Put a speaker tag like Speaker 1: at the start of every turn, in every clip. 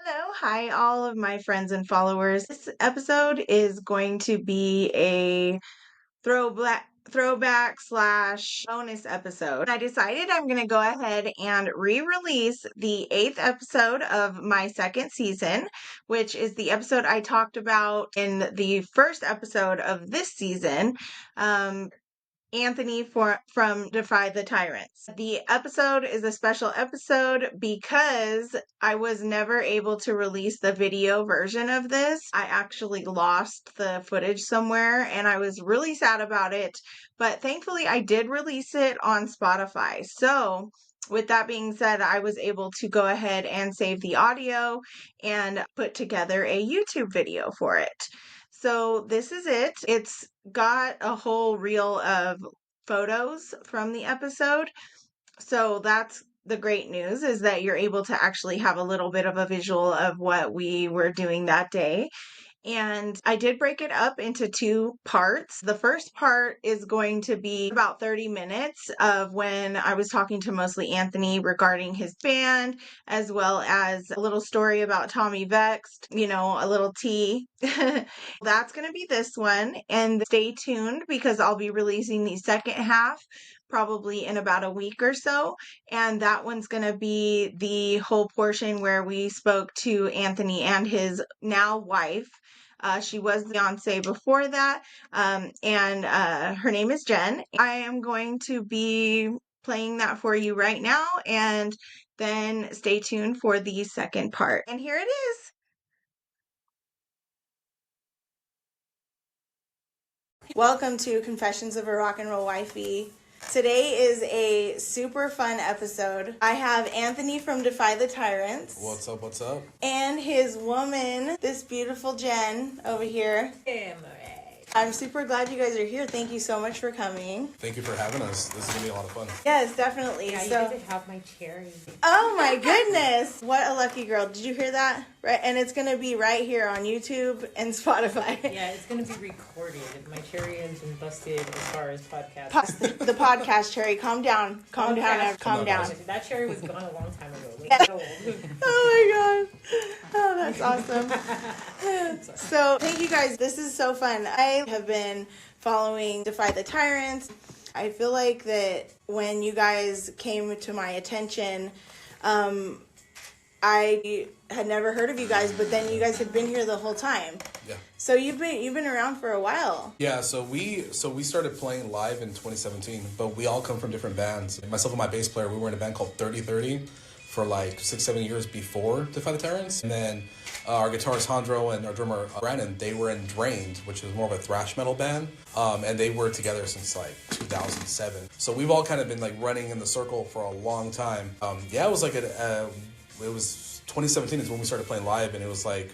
Speaker 1: Hello, hi, all of my friends and followers. This episode is going to be a throwback slash bonus episode. I decided I'm going to go ahead and re-release the 8th episode of my second season, which is the episode I talked about in the first episode of this season. Anthony from Defy the Tyrants. The episode is a special episode because I was never able to release the video version of this. I actually lost the footage somewhere and I was really sad about it, but thankfully I did release it on Spotify. So with that being said, I was able to go ahead and save the audio and put together a YouTube video for it. So this is it. It's got a whole reel of photos from the episode. So that's the great news, is that you're able to actually have a little bit of a visual of what we were doing that day. And I did break it up into two parts. The first part is going to be about 30 minutes of when I was talking to mostly Anthony regarding his band, as well as a little story about Tommy Vexed, a little tea. That's going to be this one. And stay tuned because I'll be releasing the second half probably in about a week or so. And that one's going to be the whole portion where we spoke to Anthony and his now wife. She was Beyonce before that, and her name is Jen. I am going to be playing that for you right now, and then stay tuned for the second part. And here it is. Welcome to Confessions of a Rock and Roll Wifey. Today is a super fun episode. I have Anthony from Defy the Tyrants.
Speaker 2: What's up, what's up?
Speaker 1: And his woman, this beautiful Jen over here.
Speaker 3: Hey,
Speaker 1: I'm super glad you guys are here. Thank you so much for coming.
Speaker 2: Thank you for having us. This is going to be a lot of fun.
Speaker 1: Yes, definitely.
Speaker 3: Yeah,
Speaker 1: so,
Speaker 3: you get to have my cherry.
Speaker 1: Oh my goodness. What a lucky girl. Did you hear that? Right, and it's going to be right here on YouTube and Spotify.
Speaker 3: Yeah, it's going to be recorded. My cherry has been busted as far as podcast.
Speaker 1: The podcast cherry. Calm down. Calm down. Calm down.
Speaker 3: That cherry was gone a long time ago.
Speaker 1: Oh my god. Oh, that's awesome. So, thank you guys. This is so fun. I have been following Defy the Tyrants. I feel like that when you guys came to my attention, I had never heard of you guys, but then you guys had been here the whole time.
Speaker 2: Yeah.
Speaker 1: So you've been around for a while.
Speaker 2: Yeah, so we started playing live in 2017, but we all come from different bands. Myself and my bass player, we were in a band called 3030 for like 6-7 years before Defy the Tyrants. And then our guitarist Hondro and our drummer Brandon, they were in Drained, which was more of a thrash metal band. And they were together since like 2007. So we've all kind of been like running in the circle for a long time. It was like it was 2017 is when we started playing live, and it was like all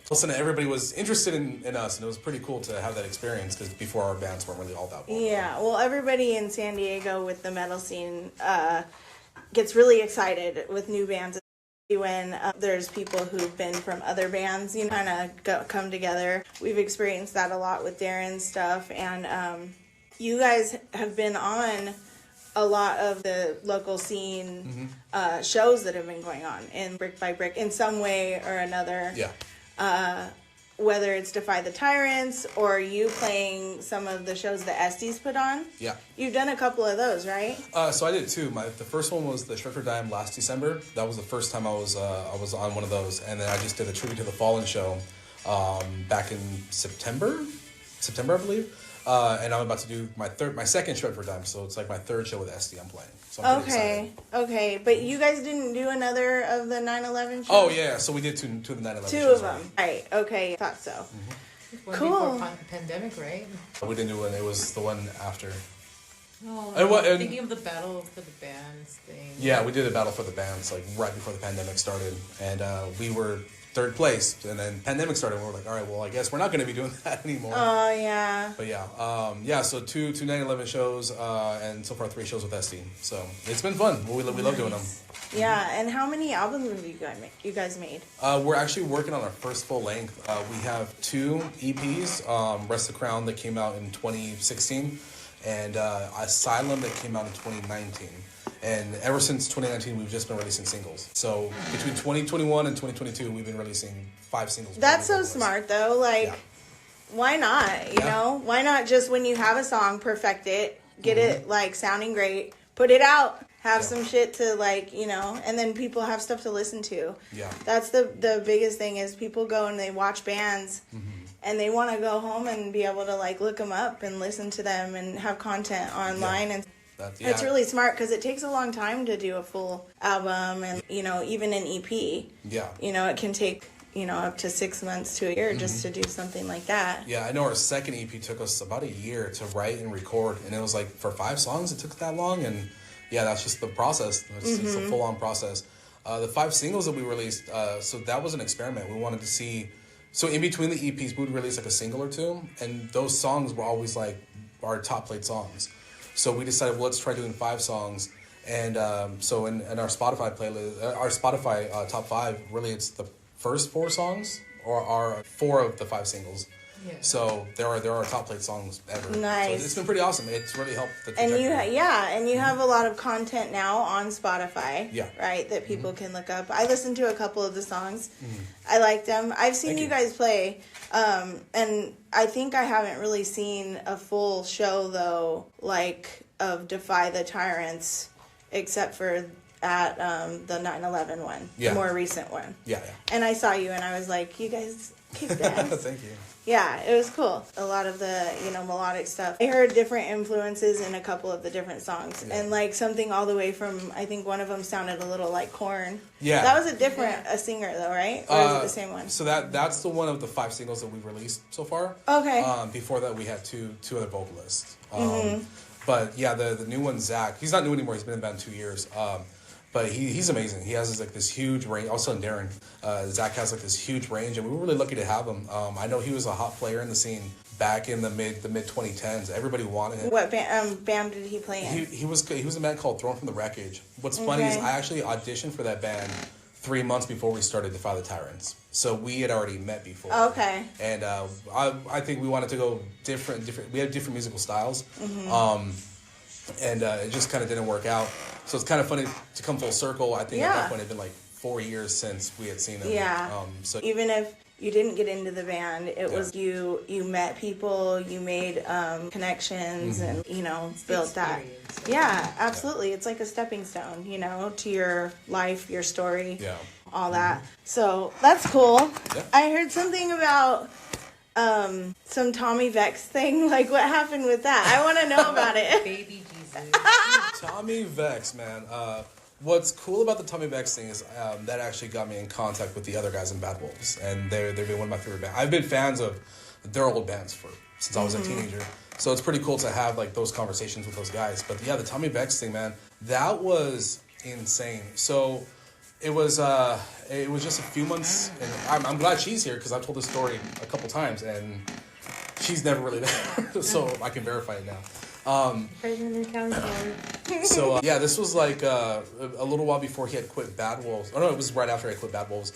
Speaker 2: of a sudden everybody was interested in us, and it was pretty cool to have that experience because before our bands weren't really all that well.
Speaker 1: Yeah, well, everybody in San Diego with the metal scene gets really excited with new bands when there's people who've been from other bands, kind of come together. We've experienced that a lot with Darren's stuff, and you guys have been on a lot of the local scene shows that have been going on in Brick by Brick in some way or another.
Speaker 2: Yeah.
Speaker 1: Whether it's Defy the Tyrants or you playing some of the shows that Estes put on.
Speaker 2: Yeah.
Speaker 1: You've done a couple of those, right?
Speaker 2: So I did too. The first one was the Shred for Dime last December. That was the first time I was on one of those, and then I just did a Tribute to the Fallen show back in September, I believe. And I'm about to do my second Shred for Dime, so it's like my third show with SD I'm playing. So I'm pretty excited.
Speaker 1: Okay. But you guys didn't do another of the 9/11 shows?
Speaker 2: Oh yeah, so we did two of the 9/11
Speaker 1: Two
Speaker 2: shows.
Speaker 1: of them. Right. Okay. Thought so.
Speaker 2: Mm-hmm.
Speaker 1: Cool.
Speaker 3: Before pandemic, right?
Speaker 2: We didn't do one. It was the one after.
Speaker 3: Oh, thinking of the Battle for the Bands thing.
Speaker 2: Yeah, we did a Battle for the Bands like right before the pandemic started, and we were third place, and then pandemic started, and we were like, all right, well, I guess we're not going to be doing that anymore.
Speaker 1: Oh, yeah.
Speaker 2: But yeah, so two 9/11 shows, and so far 3 shows with SD. So it's been fun. We love doing them.
Speaker 1: Yeah, and how many albums have you guys made?
Speaker 2: We're actually working on our first full length. We have 2 EPs, Rest the Crown that came out in 2016, and Asylum that came out in 2019. And ever since 2019, we've just been releasing singles. So between 2021 and 2022, we've been releasing 5 singles.
Speaker 1: That's so smart, though. Like, why not? You know? Why not just when you have a song, perfect it, get it, like, sounding great, put it out, have some shit to, like, you know, and then people have stuff to listen to.
Speaker 2: Yeah.
Speaker 1: That's the biggest thing is people go and they watch bands and they want to go home and be able to, like, look them up and listen to them and have content online. And it's really smart because it takes a long time to do a full album and, you know, even an EP. Yeah. You know, it can take, you know, up to 6 months to a year just to do something like that.
Speaker 2: Yeah, I know our second EP took us about a year to write and record. And it was like for 5 songs, it took that long. And yeah, that's just the process. It's a full-on process. The 5 singles that we released, so that was an experiment. We wanted to see... So in between the EPs, we would release like a single or 2. And those songs were always like our top-played songs. So we decided, well, let's try doing 5 songs. And so in our Spotify playlist, our Spotify top 5, really it's the first 4 songs or are 4 of the 5 singles. Yeah. So there are top played songs ever.
Speaker 1: Nice.
Speaker 2: So it's been pretty awesome. It's really helped the trajectory.
Speaker 1: And you have a lot of content now on Spotify.
Speaker 2: Yeah.
Speaker 1: Right, that people can look up. I listened to a couple of the songs. I liked them. I've seen you guys play, and I think I haven't really seen a full show though, like of Defy the Tyrants, except for at the 9/11 one, the more recent one.
Speaker 2: Yeah.
Speaker 1: And I saw you, and I was like, you guys kicked ass.
Speaker 2: Thank you.
Speaker 1: Yeah, it was cool. A lot of the, you know, melodic stuff. I heard different influences in a couple of the different songs. Yeah. And, like, something all the way from, I think one of them sounded a little like Korn. Yeah. That was a singer, though, right? Or is it the same one?
Speaker 2: So that's the one of the 5 singles that we've released so far.
Speaker 1: Okay.
Speaker 2: Before that, we had two other vocalists. But, yeah, the new one, Zach, he's not new anymore. He's been in the band 2 years. But he's amazing. He has this huge range. Also, in Darren, Zach has like this huge range, and we were really lucky to have him. I know he was a hot player in the scene back in the mid 2010s. Everybody wanted him.
Speaker 1: What band did he play in?
Speaker 2: He was a band called Thrown from the Wreckage. What's funny is I actually auditioned for that band 3 months before we started Defy the Tyrants. So we had already met before.
Speaker 1: Okay.
Speaker 2: And I think we wanted to go different. We had different musical styles. And it just kind of didn't work out. So it's kind of funny to come full circle. I think at that point it had been like 4 years since we had seen him.
Speaker 1: Yeah.
Speaker 2: So
Speaker 1: even if you didn't get into the band, it was you met people, you made connections, and you know built that. Yeah, absolutely. It's like a stepping stone, you know, to your life, your story, all that. So that's cool. Yeah. I heard something about some Tommy Vex thing. Like, what happened with that? I want to know about it.
Speaker 3: Baby Jesus.
Speaker 2: Tommy Vex, man. What's cool about the Tommy Vex thing is that actually got me in contact with the other guys in Bad Wolves, and they've been one of my favorite bands. I've been fans of their old bands since I was a teenager, so it's pretty cool to have like those conversations with those guys. But yeah, the Tommy Vex thing, man, that was insane. So it was just a few months, and I'm glad she's here because I've told this story a couple times, and she's never really there, so I can verify it now. So yeah, this was like a little while before he had quit Bad Wolves. Oh no, it was right after I quit Bad Wolves,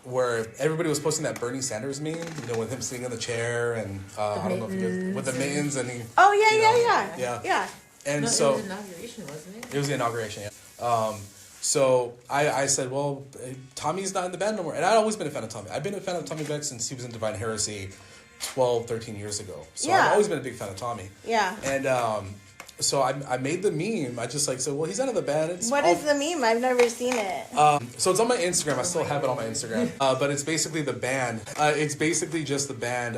Speaker 2: where everybody was posting that Bernie Sanders meme, you know, with him sitting in the chair and I don't know if you guys, with the mittens and he.
Speaker 1: Oh yeah. And
Speaker 3: no,
Speaker 1: so
Speaker 3: it was the inauguration, wasn't it?
Speaker 2: It was the inauguration. Yeah. So I said, well, Tommy's not in the band no more, and I'd always been a fan of Tommy. I've been a fan of Tommy Vex since he was in Divine Heresy 12, 13 years ago. So I've always been a big fan of Tommy. Yeah. And so I made the meme. I just like said, well, he's out of the band.
Speaker 1: What is the meme? I've never seen it.
Speaker 2: So it's on my Instagram. I still have it on my Instagram. But it's basically the band. It's basically just the band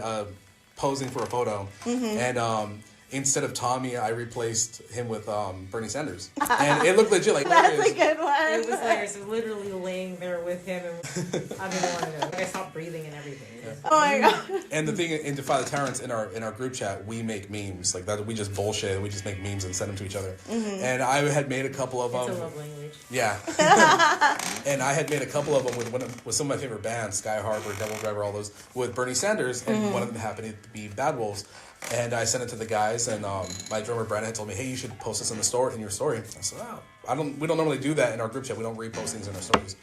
Speaker 2: posing for a photo. And instead of Tommy, I replaced him with Bernie Sanders. And it looked legit. Like
Speaker 1: that's a good one.
Speaker 3: It was hilarious. I was literally laying there with him, and I didn't want to know. Like, I stopped breathing and everything.
Speaker 2: Yeah.
Speaker 1: Oh my god.
Speaker 2: And the thing in Defy the Tyrants in our group chat, we make memes like that. We just bullshit and we just make memes and send them to each other. And I had made a couple of them.
Speaker 3: It's a love language.
Speaker 2: Yeah. And I had made a couple of them with some of my favorite bands, Sky Harbor, Devil Driver, all those, with Bernie Sanders, and one of them happened to be Bad Wolves. And I sent it to the guys, and my drummer Brandon had told me, "Hey, you should post this in your story." I said, "Oh, we don't normally do that in our group chat. We don't repost things in our stories."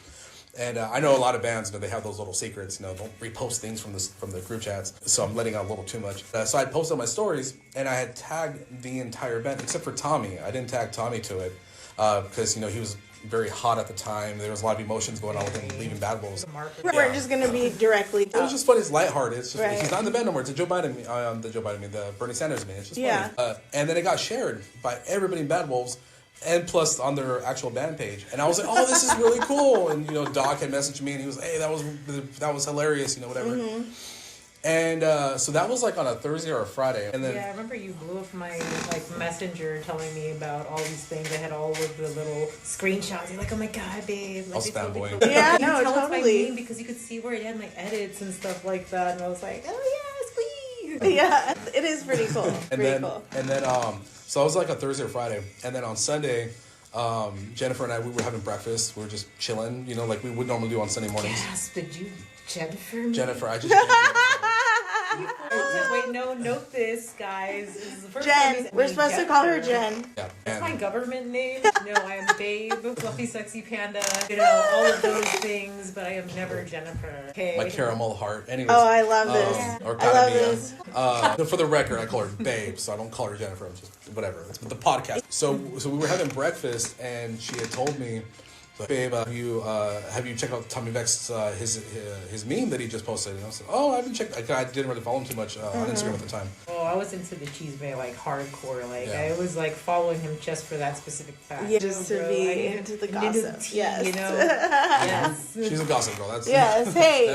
Speaker 2: And I know a lot of bands, they have those little secrets, don't repost things from the group chats. So I'm letting out a little too much. So I posted on my stories, and I had tagged the entire band except for Tommy. I didn't tag Tommy to it. because, you know, he was very hot at the time. There was a lot of emotions going on with him leaving Bad Wolves.
Speaker 1: We're just going to be directly.
Speaker 2: It was just funny. It's lighthearted. It's just, he's not in the band no more. It's a Joe Biden, the Bernie Sanders meme. It's just funny. And then it got shared by everybody in Bad Wolves, and plus on their actual band page. And I was like, oh, this is really cool. And, you know, Doc had messaged me, and he was, hey, that was hilarious, you know, whatever. Mm-hmm. And so that was like on a Thursday or a Friday. And then
Speaker 3: I remember you blew up my messenger telling me about all these things. I had all of the little screenshots. You're like, oh my god, babe. Like,
Speaker 2: I was fanboying.
Speaker 1: Yeah,
Speaker 3: no,
Speaker 1: totally.
Speaker 3: It's my name because you could see where it had my edits and stuff like that. And I was like, oh yeah, sweet.
Speaker 1: Yeah, it is pretty cool.
Speaker 2: And then, so I was like a Thursday or Friday. And then on Sunday, Jennifer and I, we were having breakfast. We were just chilling, you know, like we would normally do on Sunday mornings.
Speaker 3: Yes, did you Jennifer?
Speaker 2: Jennifer, I just...
Speaker 3: Wait, no, note this, guys. This is the first
Speaker 1: Jen.
Speaker 3: time
Speaker 1: We're supposed to call her Jen.
Speaker 2: Yeah.
Speaker 3: That's my government name. No, I am Babe, Fluffy Sexy Panda, you know, all of those things, but I am never Jennifer. Okay.
Speaker 2: My caramel heart. Anyways.
Speaker 1: Oh, I love this.
Speaker 2: Or
Speaker 1: I love this.
Speaker 2: For the record, I call her Babe, so I don't call her Jennifer. I'm just whatever. It's the podcast. So we were having breakfast, and she had told me, babe, have you checked out Tommy Vex his meme that he just posted? And I was like, oh, I haven't checked. I didn't really follow him too much on Instagram at the time.
Speaker 3: Oh, I was into the cheese bay like hardcore. Like I was like following him just for that specific fact.
Speaker 1: Yeah, just to be into the gossip. Yes,
Speaker 3: you know. Yes,
Speaker 2: she's a gossip girl. That's
Speaker 1: Hey,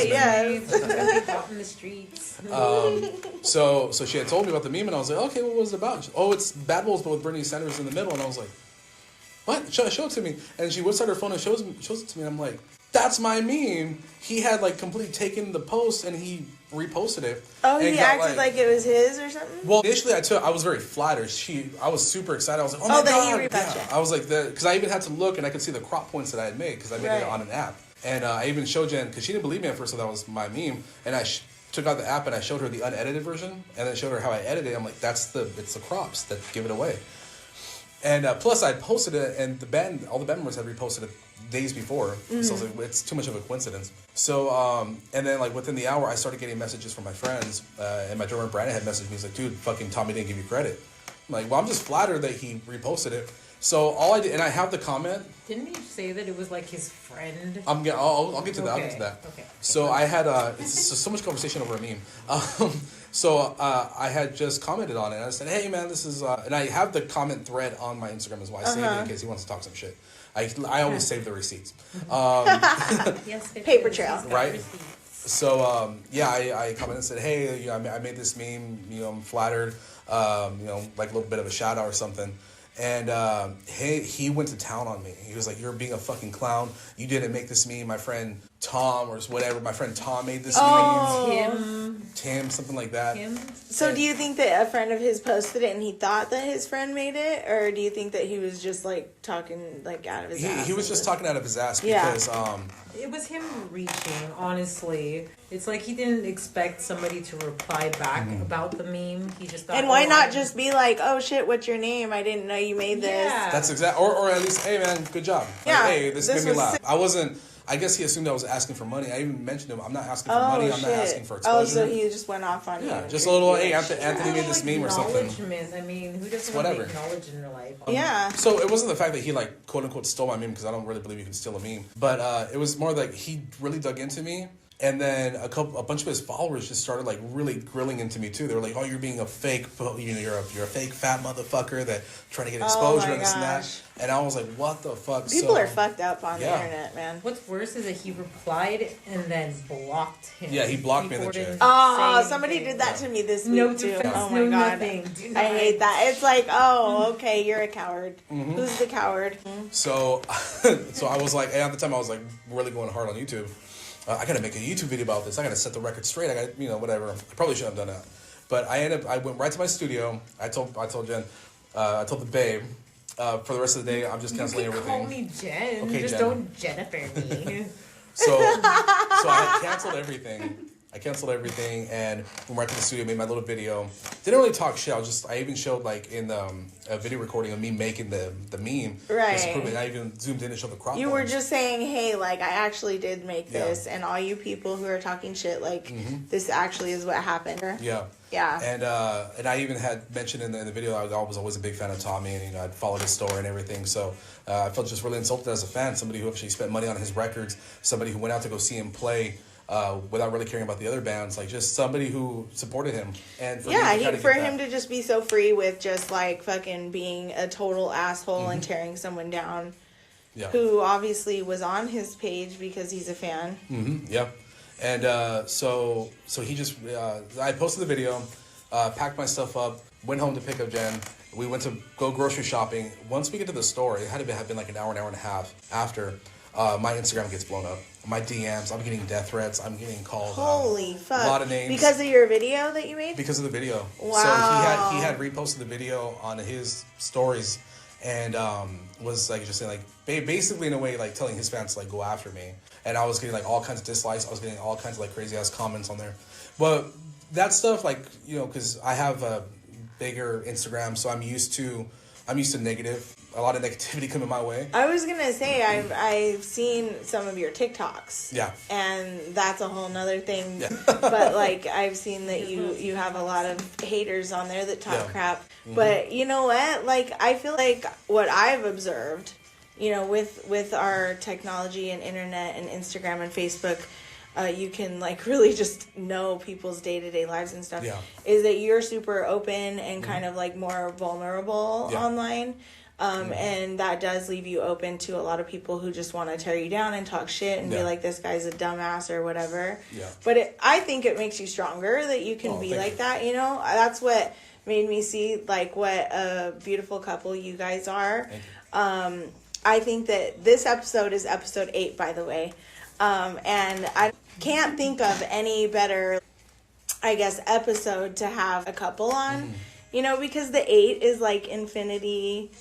Speaker 3: yes. Out in the streets.
Speaker 2: So she had told me about the meme, and I was like, okay, what was it about? Oh, it's Bad Wolves, but with Bernie Sanders in the middle, and I was like, what? Show it to me. And she whips out her phone and shows it to me. And I'm like, that's my meme. He had like completely taken the post and he reposted it.
Speaker 1: Oh, he acted like it was his or something?
Speaker 2: Well, initially I was very flattered. I was super excited. I was like, oh my God.
Speaker 1: Yeah.
Speaker 2: I was like, because I even had to look and I could see the crop points that I had made because I made it on an app. And I even showed Jen, because she didn't believe me at first, so that was my meme. And I took out the app and I showed her the unedited version and then showed her how I edited it. I'm like, it's the crops that give it away. And plus, I posted it, and all the band members had reposted it days before. Mm-hmm. So I was like, it's too much of a coincidence. So, and then like within the hour, I started getting messages from my friends, and my drummer Brandon had messaged me. He's like, "Dude, fucking Tommy didn't give you credit." I'm like, "Well, I'm just flattered that he reposted it." So all I did, and I have the comment.
Speaker 3: Didn't he say that it was like his friend?
Speaker 2: I'll get to that. I'll get to that.
Speaker 3: Okay.
Speaker 2: So I had it's so much conversation over a meme. So I had just commented on it. And I said, "Hey man, this is," and I have the comment thread on my Instagram as well. I saved it in case he wants to talk some shit. I always save the receipts.
Speaker 3: Yes,
Speaker 1: paper trail,
Speaker 2: right? So I commented and said, "Hey, you know, I made this meme. You know, I'm flattered. You know, like a little bit of a shout out or something." And he went to town on me. He was like, "You're being a fucking clown. You didn't make this meme. My friend Tom or whatever. My friend Tom made this meme. Tim, something like that."
Speaker 1: So do you think that a friend of his posted it and he thought that his friend made it? Or do you think that he was just like talking like out of his ass?
Speaker 2: He was just talking out of his ass because...
Speaker 3: It was him reaching, honestly. It's like he didn't expect somebody to reply back about the meme. He just thought...
Speaker 1: And why not just be like, oh shit, what's your name? I didn't know you made this.
Speaker 3: Yeah.
Speaker 2: That's exactly... Or at least, hey man, good job. Like,
Speaker 1: yeah.
Speaker 2: Hey, this made me laugh. I wasn't... I guess he assumed I was asking for money. I even mentioned to him, I'm not asking for money. I'm not asking for exposure.
Speaker 1: Oh, so he just went off on you.
Speaker 2: Yeah, just a little, hey, Anthony made this meme or something.
Speaker 3: I mean, who doesn't want to be acknowledged in their life?
Speaker 1: Yeah.
Speaker 2: So it wasn't the fact that he, like, quote-unquote stole my meme, because I don't really believe you can steal a meme. But it was more like he really dug into me. And then a bunch of his followers just started like really grilling into me too. They were like, "Oh, you're being a fake, you know, you're a fake fat motherfucker that trying to get exposure and this and that." And I was like, "What the fuck?"
Speaker 1: People are fucked up on the internet, man.
Speaker 3: What's worse is that he replied and then blocked him.
Speaker 2: Yeah, he blocked me in the chat.
Speaker 1: Oh, somebody did that to me this week too. Oh my god, I hate that. It's like, oh, okay, you're a coward. Mm-hmm. Who's the coward?
Speaker 2: So I was like, and at the time I was like really going hard on YouTube. I gotta make a YouTube video about this. I gotta set the record straight. I gotta, you know, whatever. I probably shouldn't have done that. But I went right to my studio. I told Jen, I told the babe, for the rest of the day, I'm just canceling everything.
Speaker 3: Call me Jen.
Speaker 2: Okay,
Speaker 3: just
Speaker 2: Jen.
Speaker 3: don't Jennifer me.
Speaker 2: So I had canceled everything. I canceled everything and went right to the studio, made my little video. Didn't really talk shit. I even showed like in a video recording of me making the meme.
Speaker 1: Right.
Speaker 2: Just to prove it. And I even zoomed in and showed the crop.
Speaker 1: You were just saying, hey, like, I actually did make this, and all you people who are talking shit, like, this actually is what happened.
Speaker 2: Yeah.
Speaker 1: Yeah.
Speaker 2: And I even had mentioned in the video I was always a big fan of Tommy, and I'd followed his store and everything. So I felt just really insulted as a fan, somebody who actually spent money on his records, somebody who went out to go see him play. Without really caring about the other bands, like just somebody who supported him. And for him
Speaker 1: to just be so free with just like fucking being a total asshole and tearing someone down, who obviously was on his page because he's a fan.
Speaker 2: Yeah, and so he just I posted the video, packed my stuff up, went home to pick up Jen. We went to go grocery shopping. Once we get to the store, it had to have been like an hour and a half after. My Instagram gets blown up. My DMs, I'm getting death threats. I'm getting called.
Speaker 1: Holy fuck!
Speaker 2: A lot of names
Speaker 1: because of your video that you made.
Speaker 2: Because of the video.
Speaker 1: Wow.
Speaker 2: So he had reposted the video on his stories, and was like just saying like basically in a way like telling his fans to like go after me. And I was getting like all kinds of dislikes. I was getting all kinds of like crazy ass comments on there. But that stuff, like, you know, because I have a bigger Instagram, so I'm used to negative. A lot of negativity coming my way.
Speaker 1: I was gonna say I've seen some of your TikToks.
Speaker 2: Yeah.
Speaker 1: And that's a whole nother thing.
Speaker 2: Yeah.
Speaker 1: But like I've seen that you have a lot of haters on there that talk crap. But you know what? Like I feel like what I've observed, you know, with our technology and internet and Instagram and Facebook, you can like really just know people's day-to-day lives and stuff.
Speaker 2: Yeah.
Speaker 1: Is that you're super open and kind of like more vulnerable online. And that does leave you open to a lot of people who just want to tear you down and talk shit and be like, this guy's a dumbass or whatever. Yeah. But I think it makes you stronger that you can be like that, you know? That's what made me see, like, what a beautiful couple you guys are. I think that this episode is episode 8, by the way. And I can't think of any better, I guess, episode to have a couple on, you know, because the 8 is like infinity.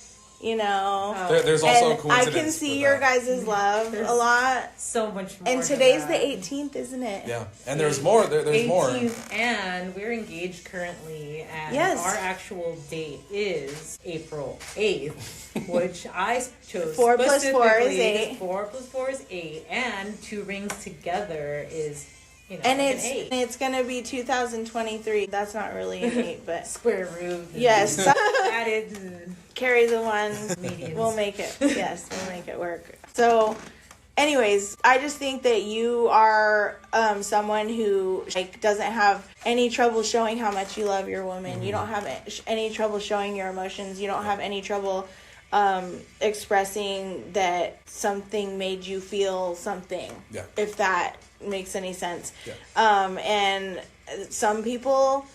Speaker 1: You know,
Speaker 2: there's also a
Speaker 1: coincidence. I can see your guys' love a lot.
Speaker 3: So much more.
Speaker 1: And today's the 18th, isn't it?
Speaker 2: Yeah, and there's more. There's 18th,
Speaker 3: more. And we're engaged currently, and our actual date is April 8th, which I chose.
Speaker 1: 4 plus 4 is 8.
Speaker 3: 4 plus 4 is 8, and 2 rings together is. You know,
Speaker 1: and
Speaker 3: like
Speaker 1: it's gonna be 2023. That's not really an 8, but
Speaker 3: square root.
Speaker 1: Yes,
Speaker 3: added and
Speaker 1: carry the 1.
Speaker 3: Medians.
Speaker 1: We'll make it. Yes, we'll make it work. So, anyways, I just think that you are someone who like doesn't have any trouble showing how much you love your woman. You don't have any trouble showing your emotions. You don't have any trouble expressing that something made you feel something. Yeah. If that makes any sense. Yeah. And some people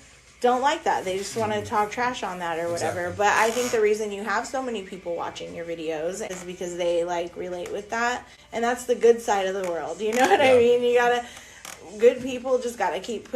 Speaker 1: don't like that. They just want to talk trash on that or whatever. Exactly. But I think the reason you have so many people watching your videos is because they like relate with that. And that's the good side of the world. You know what I mean? Good people just gotta keep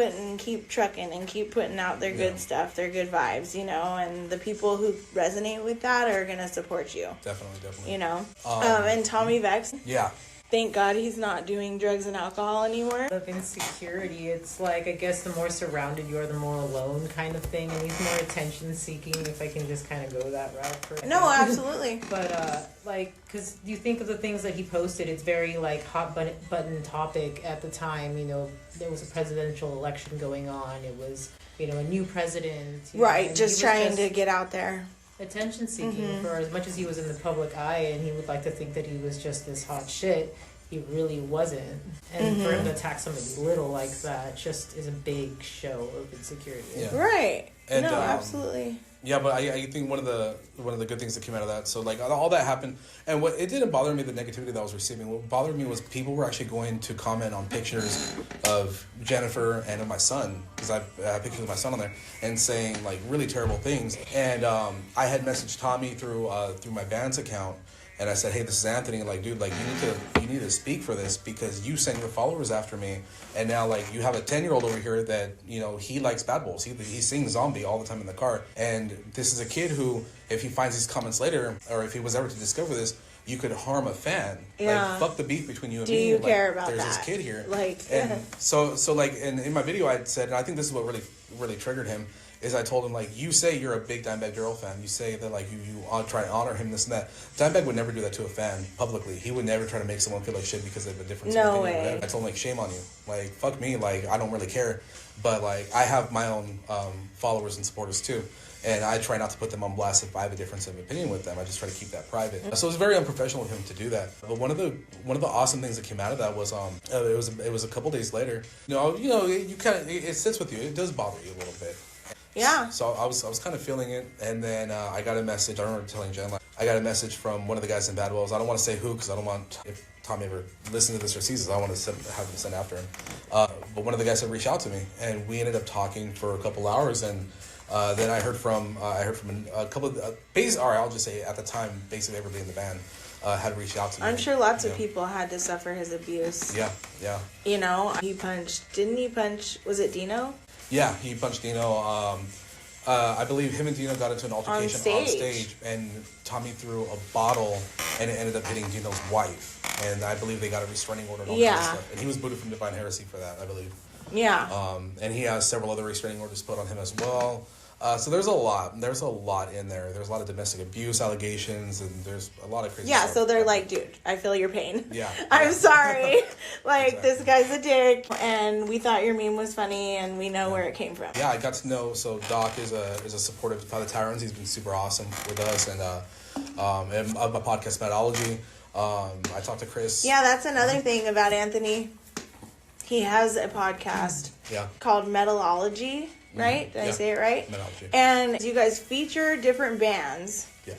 Speaker 1: trucking and keep putting out their good stuff, their good vibes, you know, and the people who resonate with that are gonna support you.
Speaker 2: Definitely.
Speaker 1: You know? And Tommy Vex.
Speaker 2: Yeah.
Speaker 1: Thank God he's not doing drugs and alcohol anymore.
Speaker 3: Of insecurity, it's like, I guess the more surrounded you are, the more alone kind of thing, and he's more attention seeking, if I can just kind of go that route for him.
Speaker 1: No, absolutely.
Speaker 3: But, like, because you think of the things that he posted, it's very, like, hot button topic at the time, you know, there was a presidential election going on, it was, you know, a new president.
Speaker 1: Right, just trying to get out there.
Speaker 3: Attention seeking for as much as he was in the public eye, and he would like to think that he was just this hot shit. He really wasn't. And for him to attack somebody little like that just is a big show of insecurity.
Speaker 2: Yeah.
Speaker 1: Right. And, no, absolutely.
Speaker 2: Yeah, but I think one of the good things that came out of that, so like all that happened, and what it didn't bother me, the negativity that I was receiving. What bothered me was people were actually going to comment on pictures of Jennifer and of my son, because I have pictures of my son on there, and saying like really terrible things. And I had messaged Tommy through my band's account. And I said, hey, this is Anthony. Like, dude, like you need to speak for this, because you sent your followers after me, and now like you have a 10-year-old over here that, you know, he likes Bad Bulls. He sings Zombie all the time in the car, and this is a kid who, if he finds these comments later, or if he was ever to discover this, you could harm a fan.
Speaker 1: Yeah.
Speaker 2: Like, fuck the beef between you and
Speaker 1: Do
Speaker 2: me.
Speaker 1: you
Speaker 2: like,
Speaker 1: care about
Speaker 2: there's
Speaker 1: that?
Speaker 2: this kid here.
Speaker 1: Like,
Speaker 2: and so like, in my video I said, and I think this is what really triggered him, is I told him, like, you say you're a big Dimebag Darrell fan. You say that, like, you try to honor him, this and that. Dimebag would never do that to a fan publicly. He would never try to make someone feel like shit because they have a difference in opinion.
Speaker 1: way.
Speaker 2: I told him, like, shame on you. Like, fuck me. Like, I don't really care. But, like, I have my own followers and supporters, too. And I try not to put them on blast if I have a difference of opinion with them. I just try to keep that private. So it was very unprofessional of him to do that. But one of the awesome things that came out of that was it was a couple days later. You know, you kind of, it sits with you. It does bother you a little bit.
Speaker 1: Yeah.
Speaker 2: So I was kind of feeling it, and then I got a message. I remember telling Jen, like, I got a message from one of the guys in Bad Wells. I don't want to say who, because I don't want, if Tommy ever listens to this or sees this, I want to have him send after him. But one of the guys had reached out to me, and we ended up talking for a couple hours, and then I heard from a couple of I'll just say at the time, basically everybody in the band had reached out to me.
Speaker 1: I'm sure lots of people had to suffer his abuse.
Speaker 2: Yeah.
Speaker 1: You know, didn't he punch, was it Dino?
Speaker 2: Yeah, he punched Dino. I believe him and Dino got into an altercation on stage, and Tommy threw a bottle, and it ended up hitting Dino's wife. And I believe they got a restraining order and all that stuff. And he was booted from Divine Heresy for that, I believe.
Speaker 1: Yeah.
Speaker 2: And he has several other restraining orders put on him as well. So there's a lot in there. There's a lot of domestic abuse allegations, and there's a lot of crazy stuff.
Speaker 1: So they're like, dude, I feel your pain.
Speaker 2: Yeah.
Speaker 1: I'm sorry. Like, This guy's a dick, and we thought your meme was funny, and we know where it came from.
Speaker 2: Yeah, I got to know, so Doc is a supporter of DEFY THE TYRANTS. He's been super awesome with us, and of my podcast, Metallurgy. I talked to Chris.
Speaker 1: Yeah, that's another thing about Anthony. He has a podcast called Metallurgy. Right? Did I say it right?
Speaker 2: Metallurgy.
Speaker 1: And you guys feature different bands.
Speaker 2: Yeah.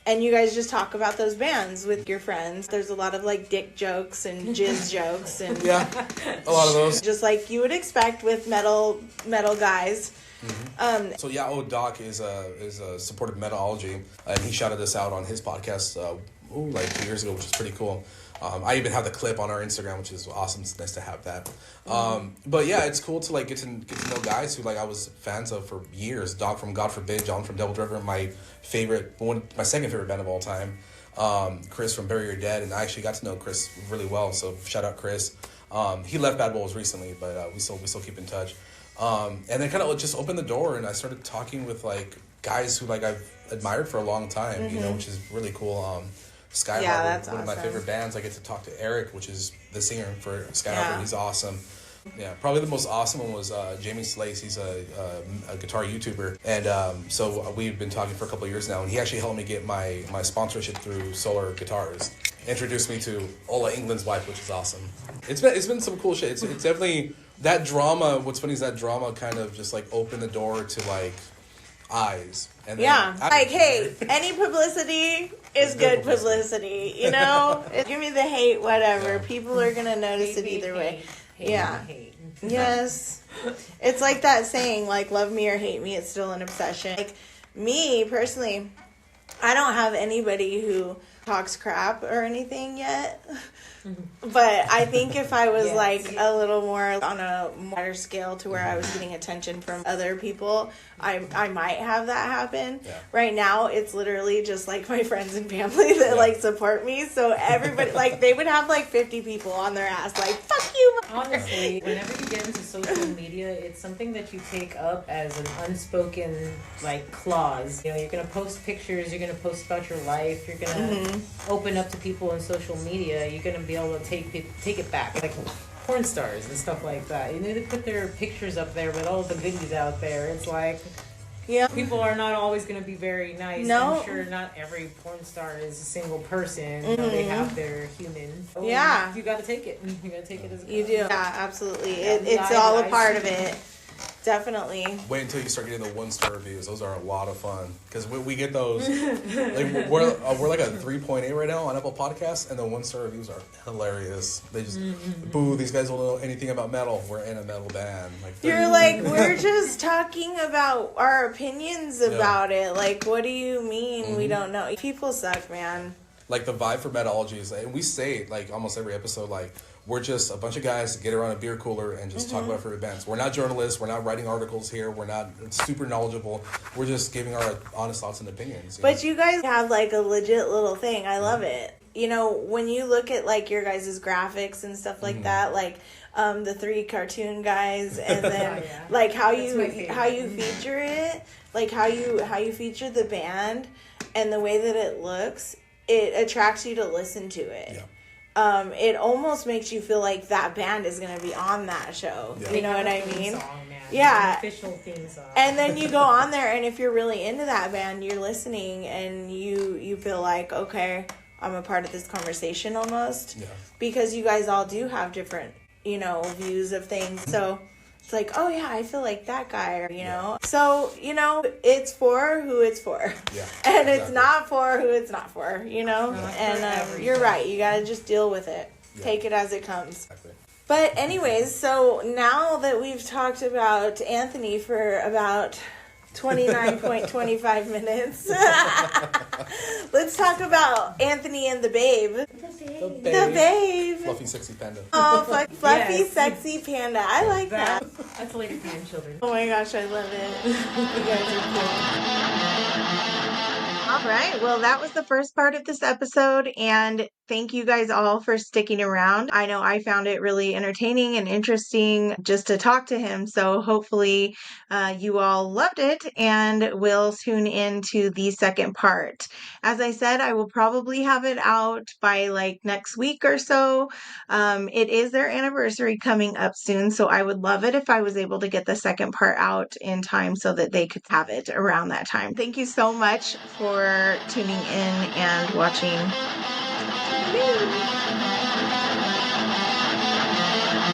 Speaker 1: And you guys just talk about those bands with your friends. There's a lot of like dick jokes and jizz jokes and
Speaker 2: a lot of those.
Speaker 1: Just like you would expect with metal guys.
Speaker 2: Mm-hmm. So Doc is a supporter of Metallurgy, and he shouted us out on his podcast like 2 years ago, which is pretty cool. I even have the clip on our Instagram, which is awesome. It's nice to have that. But yeah, it's cool to like get to know guys who like I was fans of for years. Doc from God Forbid, John from Devil Driver, my second favorite band of all time. Chris from Bury Your Dead, and I actually got to know Chris really well. So shout out Chris. He left Bad Wolves recently, but we still keep in touch. And then kind of just opened the door, and I started talking with like guys who like I've admired for a long time. You know, which is really cool. Sky Harbor, one of my favorite bands. I get to talk to Eric, which is the singer for Sky Harbor. He's awesome. Yeah, probably the most awesome one was Jamie Slace. He's a guitar YouTuber, and so we've been talking for a couple of years now. And he actually helped me get my sponsorship through Solar Guitars. Introduced me to Ola England's wife, which is awesome. It's been some cool shit. It's definitely that drama. What's funny is that drama kind of just like opened the door to like eyes. And then
Speaker 1: hey, any publicity is good publicity, you know? Give me the hate, whatever. People are going to notice it either way. Hate. Yes. It's like that saying, like, love me or hate me, it's still an obsession. Like, me, personally, I don't have anybody who talks crap or anything yet. But I think if I was like a little more on a wider scale to where I was getting attention from other people, I might have that happen. Yeah. Right now, it's literally just like my friends and family that like support me. So everybody, like they would have like 50 people on their ass like, fuck you.
Speaker 3: Honestly, whenever you get into social media, it's something that you take up as an unspoken like clause. You know, you're going to post pictures, you're going to post about your life, you're going to open up to people on social media, you're going to be able to take it back, like porn stars and stuff like that. You know, they put their pictures up there with all the goodies out there. It's like, people are not always going to be very nice. No. I'm sure not every porn star is a single person. You know, they have their human. So you got to take it. You got to take it as a
Speaker 1: You do. Yeah, absolutely. It's all a part of it. Definitely.
Speaker 2: Wait until you start getting the 1-star reviews. Those are a lot of fun because we get those. Like we're like a 3.8 right now on Apple Podcasts, and the 1-star reviews are hilarious. They just boo. These guys don't know anything about metal. We're in a metal band. Like
Speaker 1: you're like we're just talking about our opinions about it. Like what do you mean we don't know? People suck, man.
Speaker 2: Like the vibe for Metallurgy is, and we say it like almost every episode, like. We're just a bunch of guys that get around a beer cooler and just talk about favorite bands. We're not journalists. We're not writing articles here. We're not super knowledgeable. We're just giving our honest thoughts and opinions.
Speaker 1: But you guys have like a legit little thing. I love it.
Speaker 4: you know, when you look at like your guys' graphics and stuff like that, like the 3 cartoon guys, and then like how you feature it, like how you feature the band and the way that it looks, it attracts you to listen to it.
Speaker 2: Yeah.
Speaker 4: It almost makes you feel like that band is going to be on that show. Yeah. You know what I mean?
Speaker 3: Song, man.
Speaker 4: Yeah.
Speaker 3: Official theme song.
Speaker 4: And then you go on there, and if you're really into that band, you're listening, and you feel like, okay, I'm a part of this conversation almost. Yeah. Because you guys all do have different, you know, views of things. So it's like, oh yeah, I feel like that guy, you know. So, you know, it's for who it's for. Yeah. And it's not for who it's not for, you know. And you're right. You got to just deal with it. Yeah. Take it as it comes. Exactly. But anyways, so now that we've talked about Anthony for about 29.25 minutes, let's talk about Anthony and the Babe. The Babe.
Speaker 2: Fluffy, sexy panda.
Speaker 4: Oh, fluffy, sexy panda. I like that.
Speaker 3: That's legacy and children.
Speaker 4: Oh my gosh, I love it. You guys are cool.
Speaker 1: All right. Well, that was the first part of this episode, and thank you guys all for sticking around. I know I found it really entertaining and interesting just to talk to him, so hopefully you all loved it and will tune in to the second part. As I said, I will probably have it out by like next week or so. It is their anniversary coming up soon, so I would love it if I was able to get the second part out in time so that they could have it around that time. Thank you so much for tuning in and watching.